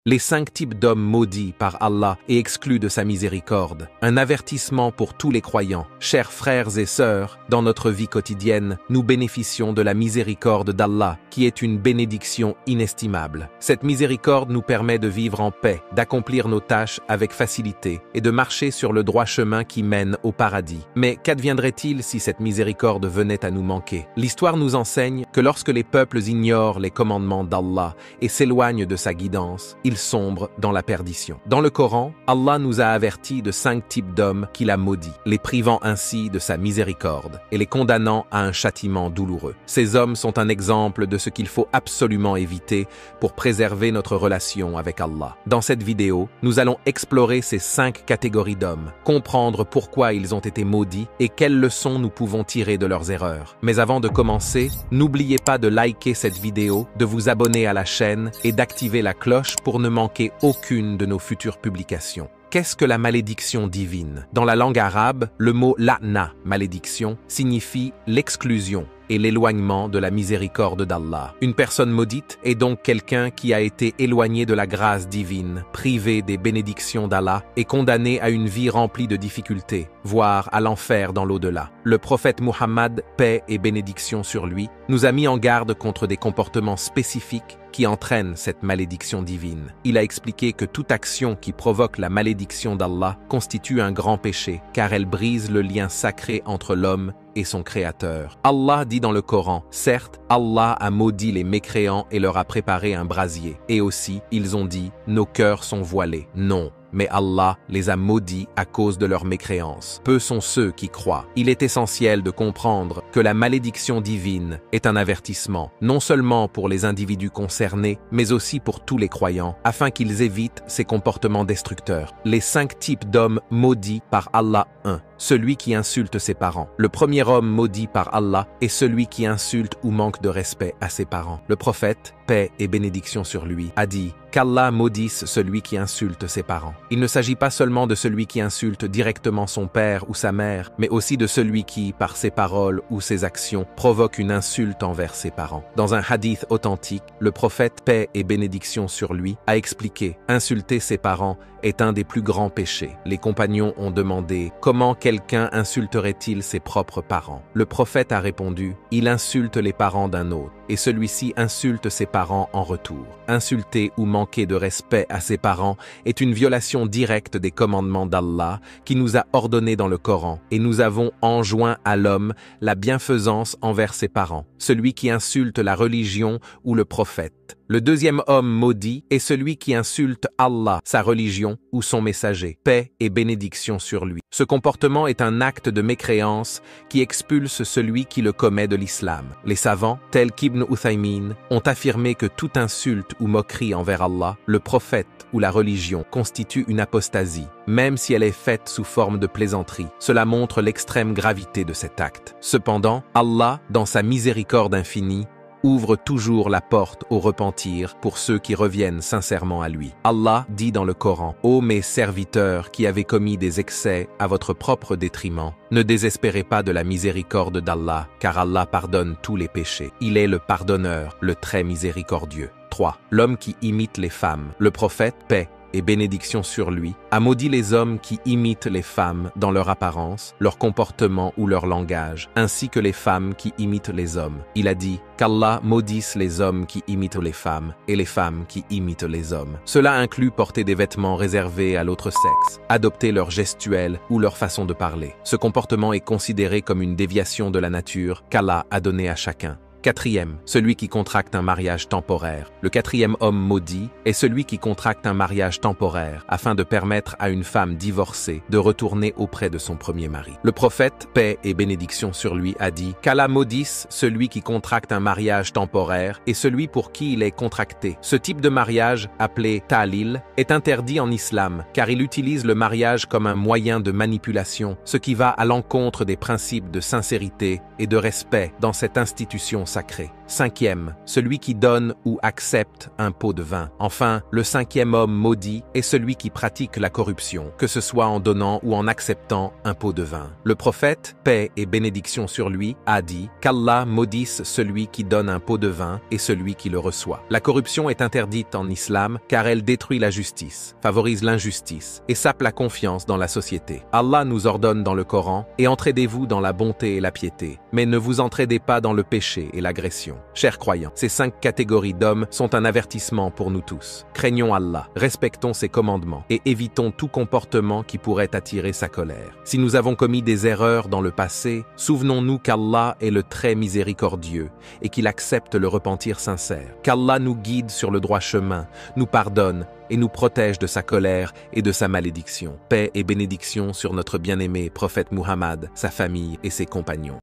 Les 5 types d'hommes maudits par Allah et exclus de sa miséricorde. Un avertissement pour tous les croyants. Chers frères et sœurs, dans notre vie quotidienne, nous bénéficions de la miséricorde d'Allah, qui est une bénédiction inestimable. Cette miséricorde nous permet de vivre en paix, d'accomplir nos tâches avec facilité et de marcher sur le droit chemin qui mène au paradis. Mais qu'adviendrait-il si cette miséricorde venait à nous manquer? L'histoire nous enseigne que lorsque les peuples ignorent les commandements d'Allah et s'éloignent de sa guidance, ils sombrent dans la perdition. Dans le Coran, Allah nous a avertis de 5 types d'hommes qu'il a maudits, les privant ainsi de sa miséricorde et les condamnant à un châtiment douloureux. Ces hommes sont un exemple de ce qu'il faut absolument éviter pour préserver notre relation avec Allah. Dans cette vidéo, nous allons explorer ces 5 catégories d'hommes, comprendre pourquoi ils ont été maudits et quelles leçons nous pouvons tirer de leurs erreurs. Mais avant de commencer, n'oubliez pas de liker cette vidéo, de vous abonner à la chaîne et d'activer la cloche pour ne manquer aucune de nos futures publications. Qu'est-ce que la malédiction divine? Dans la langue arabe, le mot la'na, malédiction, signifie l'exclusion et l'éloignement de la miséricorde d'Allah. Une personne maudite est donc quelqu'un qui a été éloigné de la grâce divine, privé des bénédictions d'Allah et condamné à une vie remplie de difficultés, voire à l'enfer dans l'au-delà. Le prophète Muhammad, paix et bénédiction sur lui, nous a mis en garde contre des comportements spécifiques qui entraînent cette malédiction divine. Il a expliqué que toute action qui provoque la malédiction d'Allah constitue un grand péché, car elle brise le lien sacré entre l'homme et son Créateur. Allah dit dans le Coran, certes, Allah a maudit les mécréants et leur a préparé un brasier. Et aussi, ils ont dit, nos cœurs sont voilés. Non. Mais Allah les a maudits à cause de leur mécréance. Peu sont ceux qui croient. Il est essentiel de comprendre que la malédiction divine est un avertissement, non seulement pour les individus concernés, mais aussi pour tous les croyants, afin qu'ils évitent ces comportements destructeurs. Les 5 types d'hommes maudits par Allah. 1. Celui qui insulte ses parents. Le premier homme maudit par Allah est celui qui insulte ou manque de respect à ses parents. Le prophète, paix et bénédiction sur lui, a dit qu'Allah maudisse celui qui insulte ses parents. Il ne s'agit pas seulement de celui qui insulte directement son père ou sa mère, mais aussi de celui qui, par ses paroles ou ses actions, provoque une insulte envers ses parents. Dans un hadith authentique, le prophète, paix et bénédiction sur lui, a expliqué « Insulter ses parents est un des plus grands péchés ». Les compagnons ont demandé « Comment quelqu'un insulterait-il ses propres parents ?» Le prophète a répondu « Il insulte les parents d'un autre, et celui-ci insulte ses parents en retour. » Insulter ou manquer de respect à ses parents est une violation directe des commandements d'Allah qui nous a ordonnés dans le Coran, et nous avons enjoint à l'homme la bienfaisance envers ses parents, celui qui insulte la religion ou le prophète. Le deuxième homme maudit est celui qui insulte Allah, sa religion ou son messager. Paix et bénédiction sur lui. Ce comportement est un acte de mécréance qui expulse celui qui le commet de l'islam. Les savants, tels qu'Ibn Uthaymin, ont affirmé que toute insulte ou moquerie envers Allah, le prophète ou la religion constitue une apostasie, même si elle est faite sous forme de plaisanterie. Cela montre l'extrême gravité de cet acte. Cependant, Allah, dans sa miséricorde infinie, ouvre toujours la porte au repentir pour ceux qui reviennent sincèrement à lui. Allah dit dans le Coran, « Ô mes serviteurs qui avez commis des excès à votre propre détriment, ne désespérez pas de la miséricorde d'Allah, car Allah pardonne tous les péchés. Il est le pardonneur, le très miséricordieux. » 3. L'homme qui imite les femmes. Le prophète, paix et bénédiction sur lui, a maudit les hommes qui imitent les femmes dans leur apparence, leur comportement ou leur langage, ainsi que les femmes qui imitent les hommes. Il a dit qu'Allah maudisse les hommes qui imitent les femmes et les femmes qui imitent les hommes. Cela inclut porter des vêtements réservés à l'autre sexe, adopter leur gestuelle ou leur façon de parler. Ce comportement est considéré comme une déviation de la nature qu'Allah a donnée à chacun. 4e, celui qui contracte un mariage temporaire. Le 4e homme maudit est celui qui contracte un mariage temporaire afin de permettre à une femme divorcée de retourner auprès de son premier mari. Le prophète, paix et bénédiction sur lui, a dit qu'Allah maudisse celui qui contracte un mariage temporaire et celui pour qui il est contracté. Ce type de mariage, appelé ta'lil, est interdit en islam car il utilise le mariage comme un moyen de manipulation, ce qui va à l'encontre des principes de sincérité et de respect dans cette institution sacré. Cinquième, celui qui donne ou accepte un pot de vin. Enfin, le cinquième homme maudit est celui qui pratique la corruption, que ce soit en donnant ou en acceptant un pot de vin. Le prophète, paix et bénédiction sur lui, a dit qu'Allah maudisse celui qui donne un pot de vin et celui qui le reçoit. La corruption est interdite en islam car elle détruit la justice, favorise l'injustice et sape la confiance dans la société. Allah nous ordonne dans le Coran « Et entraidez-vous dans la bonté et la piété, mais ne vous entraidez pas dans le péché et l'agression. » Chers croyants, ces 5 catégories d'hommes sont un avertissement pour nous tous. Craignons Allah, respectons ses commandements et évitons tout comportement qui pourrait attirer sa colère. Si nous avons commis des erreurs dans le passé, souvenons-nous qu'Allah est le très miséricordieux et qu'il accepte le repentir sincère. Qu'Allah nous guide sur le droit chemin, nous pardonne et nous protège de sa colère et de sa malédiction. Paix et bénédiction sur notre bien-aimé prophète Muhammad, sa famille et ses compagnons.